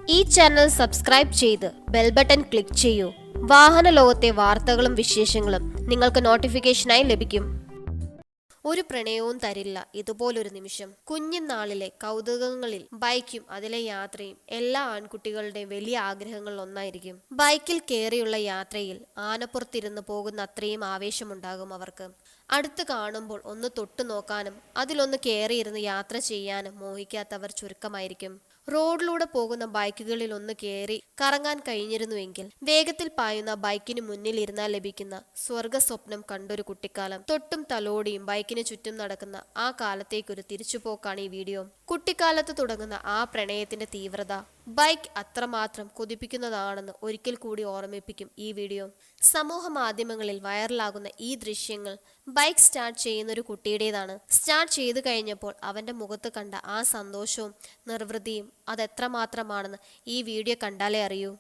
ഈ channel subscribe ചെയ്ത് bell button click ചെയ്യൂ. വാഹന ലോകത്തെ വാർത്തകളും വിശേഷങ്ങളും നിങ്ങൾക്ക് നോട്ടിഫിക്കേഷനായി ലഭിക്കും. ഒരു പ്രണയവും തരില്ല ഇതുപോലൊരു നിമിഷം. കുഞ്ഞുനാളിലെ കൗതുകങ്ങളിൽ ബൈക്കും അതിലെ യാത്രയും എല്ലാ ആൺകുട്ടികളുടെയും വലിയ ആഗ്രഹങ്ങളിൽ ഒന്നായിരിക്കും. ബൈക്കിൽ കയറിയുള്ള യാത്രയിൽ ആനപ്പുറത്തിരുന്ന് പോകുന്ന അത്രയും ആവേശമുണ്ടാകും അവർക്ക്. അടുത്ത് കാണുമ്പോൾ ഒന്ന് തൊട്ടു നോക്കാനും അതിലൊന്ന് കയറിയിരുന്ന് യാത്ര ചെയ്യാനും മോഹിക്കാത്തവർ ചുരുക്കമായിരിക്കും. റോഡിലൂടെ പോകുന്ന ബൈക്കുകളിൽ ഒന്ന് കയറി കറങ്ങാൻ കഴിഞ്ഞിരുന്നുവെങ്കിൽ വേഗത്തിൽ പായുന്ന ബൈക്കിന് മുന്നിൽ ഇരുന്നാൽ ലഭിക്കുന്ന സ്വർഗ സ്വപ്നം കണ്ടൊരു കുട്ടിക്കാലം. തൊട്ടും തലോടിയും ബൈക്കിന് ചുറ്റും നടക്കുന്ന ആ കാലത്തേക്കൊരു തിരിച്ചുപോക്കാണ് ഈ വീഡിയോ. കുട്ടിക്കാലത്ത് തുടങ്ങുന്ന ആ പ്രണയത്തിന്റെ തീവ്രത ബൈക്ക് അത്രമാത്രം കൊതിപ്പിക്കുന്നതാണെന്ന് ഒരിക്കൽ കൂടി ഓർമ്മിപ്പിക്കും ഈ വീഡിയോ. സമൂഹ മാധ്യമങ്ങളിൽ വൈറലാകുന്ന ഈ ദൃശ്യങ്ങൾ ബൈക്ക് സ്റ്റാർട്ട് ചെയ്യുന്നൊരു കുട്ടിയുടേതാണ്. സ്റ്റാർട്ട് ചെയ്തു കഴിഞ്ഞപ്പോൾ അവന്റെ മുഖത്ത് കണ്ട ആ സന്തോഷവും നിർവൃതിയും അതെത്രമാത്രമാണെന്ന് ഈ വീഡിയോ കണ്ടാലേ അറിയൂ.